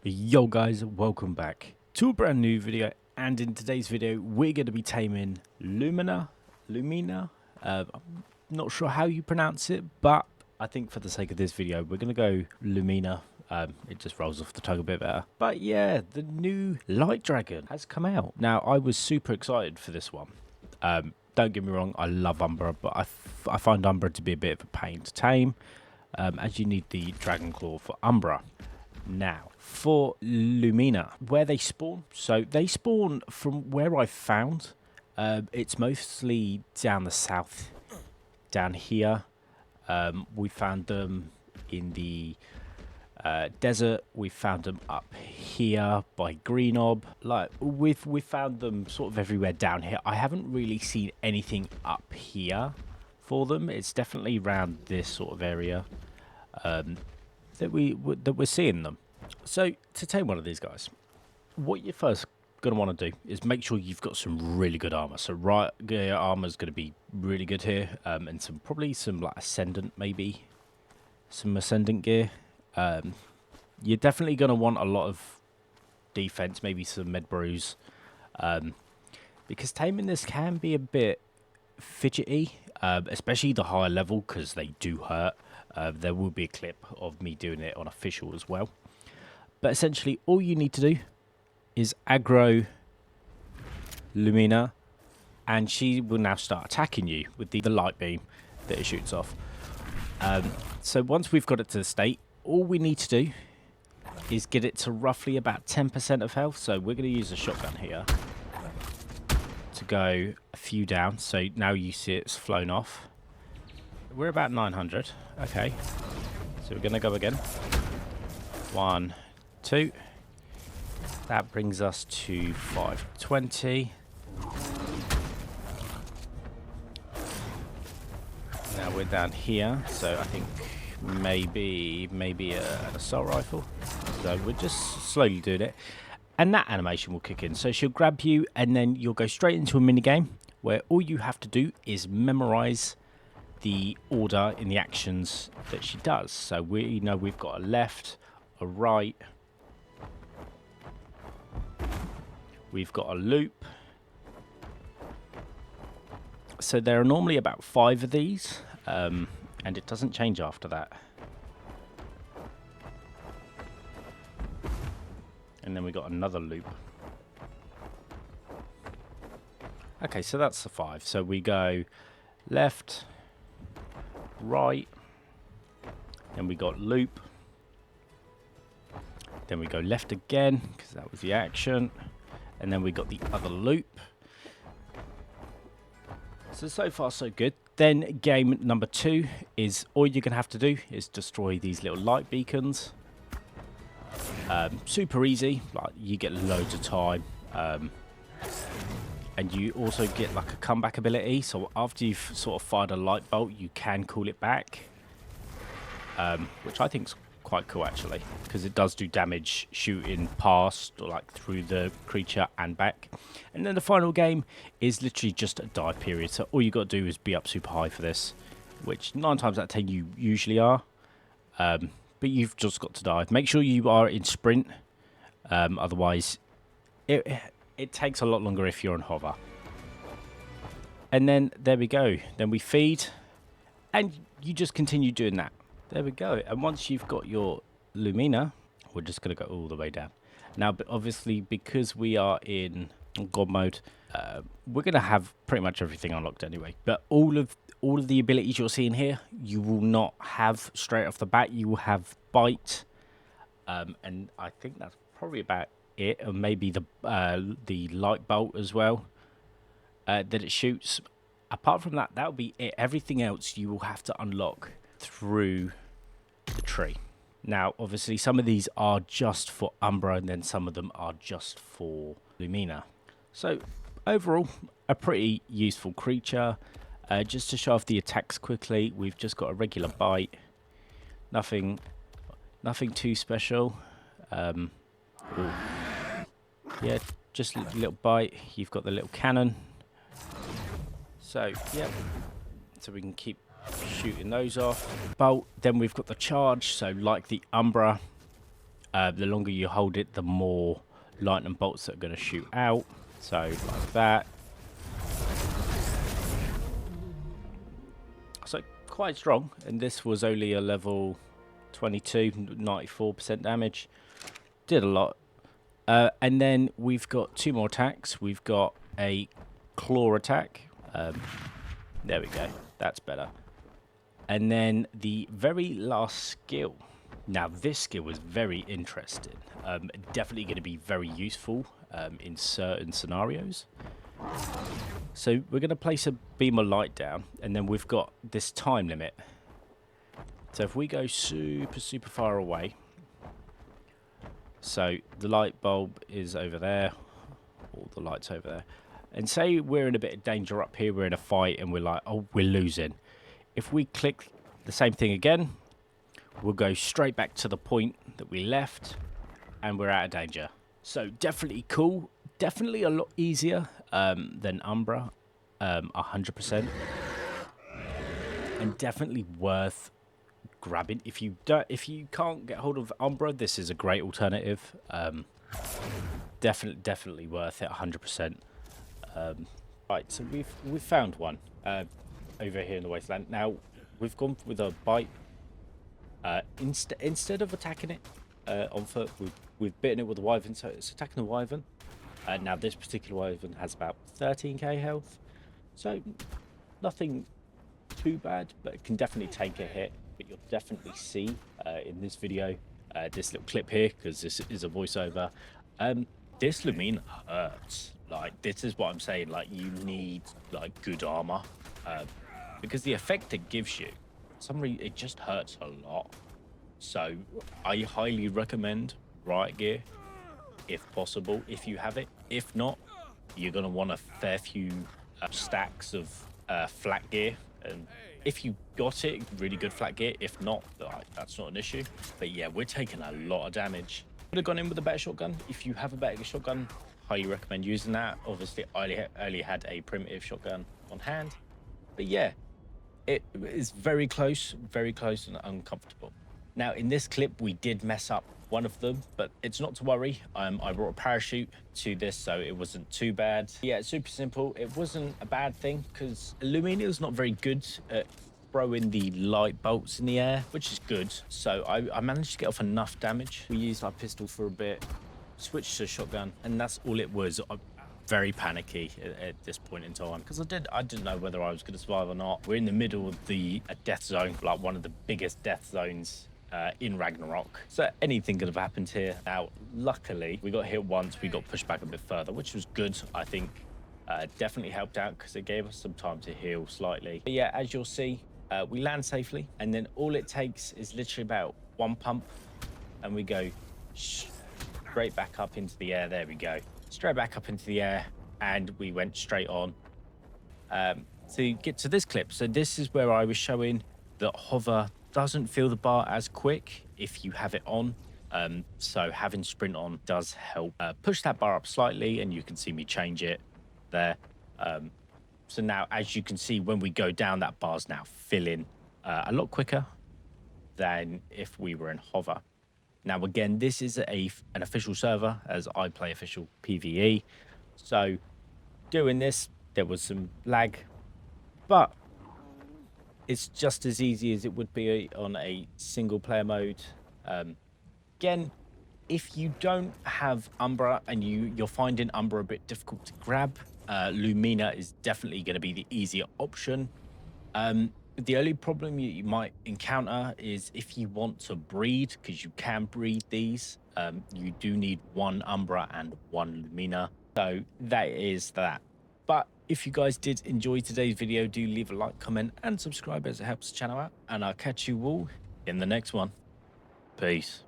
Yo guys, welcome back to a brand new video, and in today's video we're going to be taming Lumina. I'm not sure how you pronounce it, but I think for the sake of this video we're going to go Lumina. It just rolls off the tongue a bit better. But yeah, the new Light Dragon has come out. Now I was super excited for this one. Don't get me wrong, I love Umbra, but I find Umbra to be a bit of a pain to tame, as you need the Dragon Claw for Umbra. Now, for Lumina, where they spawn, so they spawn from where I found, it's mostly down the south, down here. We found them in the desert. We found them up here by Greenob. Like we've found them sort of everywhere down here. I haven't really seen anything up here for them. It's definitely around this sort of area that we're seeing them. So to tame one of these guys, what you're first going to want to do is make sure you've got some really good armor. So right gear armor is going to be really good here, and probably some like ascendant, maybe some ascendant gear. You're definitely going to want a lot of defense, maybe some med brews, because taming this can be a bit fidgety, especially the higher level, because they do hurt. There will be a clip of me doing it on official as well. But essentially, all you need to do is aggro Lumina, and she will now start attacking you with the light beam that it shoots off. So once we've got it to the state, all we need to do is get it to roughly about 10% of health. So we're going to use a shotgun here to go a few down. So now you see it's flown off. We're about 900. Okay. So we're going to go again. 1, 2. That brings us to 520. Now we're down here. So I think maybe an assault rifle. So we're just slowly doing it. And that animation will kick in. So she'll grab you and then you'll go straight into a minigame where all you have to do is memorize the order in the actions that she does. So we know we've got a left, a right, we've got a loop. So there are normally about 5 of these, and it doesn't change after that. And then we got another loop. Okay, so that's the 5. So we go left, right, then we got loop, then we go left again because that was the action, and then we got the other loop. So far so good. Then game number 2 is all you're gonna have to do is destroy these little light beacons. Super easy, like you get loads of time, and you also get like a comeback ability. So after you've sort of fired a light bolt, you can call it back, which I think is quite cool actually, because it does do damage shooting past or like through the creature and back. And then the final game is literally just a dive period. So all you got to do is be up super high for this, which 9 times out of 10 you usually are. But you've just got to dive. Make sure you are in sprint, otherwise it takes a lot longer if you're on hover. And then there we go. Then we feed, and you just continue doing that. There we go. And once you've got your Lumina, we're just going to go all the way down. Now, but obviously, because we are in God mode, we're going to have pretty much everything unlocked anyway. But all of the abilities you're seeing here, you will not have straight off the bat. You will have bite, and I think that's probably about it. Or maybe the light bolt as well that it shoots. Apart from that, that'll be it. Everything else you will have to unlock through the tree. Now, obviously, some of these are just for Umbra, and then some of them are just for Lumina. So, overall, a pretty useful creature. Just to show off the attacks quickly, we've just got a regular bite. Nothing too special. Yeah, just a little bite. You've got the little cannon. So, yeah. So we can keep shooting those off. Bolt, then we've got the charge, so like the Umbra, The longer you hold it, the more lightning bolts that are going to shoot out. So like that. So quite strong, and this was only a level 22, 94% damage. Did a lot. And then we've got 2 more attacks. We've got a claw attack. There we go. That's better. And then the very last skill. Now, this skill is very interesting. Definitely going to be very useful in certain scenarios. So we're going to place a beam of light down, and then we've got this time limit. So if we go super far away, so the light bulb is over there, all the lights over there, and say we're in a bit of danger up here, we're in a fight, and we're like, oh, we're losing. If we click the same thing again, we'll go straight back to the point that we left, and we're out of danger. So definitely cool, definitely a lot easier than Umbra, 100%, and definitely worth grabbing. If you can't get hold of Umbra, this is a great alternative. Definitely worth it, 100%. Right, so we've found one over here in the wasteland. Now we've gone with a bite. Instead of attacking it on foot, we've bitten it with a wyvern, so it's attacking the wyvern. Now this particular wyvern has about 13k health, so nothing too bad, but it can definitely take a hit. But you'll definitely see in this video, this little clip here, because this is a voiceover, this Lumina hurts. Like, this is what I'm saying, like, you need like good armor, because the effect it gives you, for some reason it just hurts a lot. So I highly recommend riot gear if possible, if you have it. If not, you're going to want a fair few stacks of flat gear, and if you got it, really good flat gear. If not, that's not an issue. But yeah, we're taking a lot of damage. Could have gone in with a better shotgun. If you have a better shotgun, highly recommend using that. Obviously, I only had a primitive shotgun on hand, but yeah, it is very close and uncomfortable. Now, in this clip, we did mess up one of them, but it's not to worry. I brought a parachute to this, so it wasn't too bad. Yeah, it's super simple. It wasn't a bad thing, because Lumina is not very good at throwing the light bolts in the air, which is good. So I managed to get off enough damage. We used our pistol for a bit, switched to shotgun, and that's all it was. I'm very panicky at this point in time, because I didn't know whether I was going to survive or not. We're in the middle of a death zone, like one of the biggest death zones in Ragnarok, so anything could have happened here. Now, luckily, we got hit once, we got pushed back a bit further, which was good. I think definitely helped out, because it gave us some time to heal slightly. But yeah, as you'll see, we land safely, and then all it takes is literally about one pump, and we go straight back up into the air. There we go, straight back up into the air, and we went straight on to get to this clip. So this is where I was showing that hover doesn't feel the bar as quick if you have it on. So having sprint on does help push that bar up slightly, and you can see me change it there. So now, as you can see, when we go down, that bar's now filling a lot quicker than if we were in hover. Now, again, this is an official server, as I play official PvE. So doing this, there was some lag, but it's just as easy as it would be on a single player mode. Again, if you don't have Umbra and you're finding Umbra a bit difficult to grab, Lumina is definitely going to be the easier option. The only problem you might encounter is if you want to breed, because you can breed these, you do need one Umbra and one Lumina. So that is that. But if you guys did enjoy today's video, do leave a like, comment, and subscribe, as it helps the channel out. And I'll catch you all in the next one. Peace.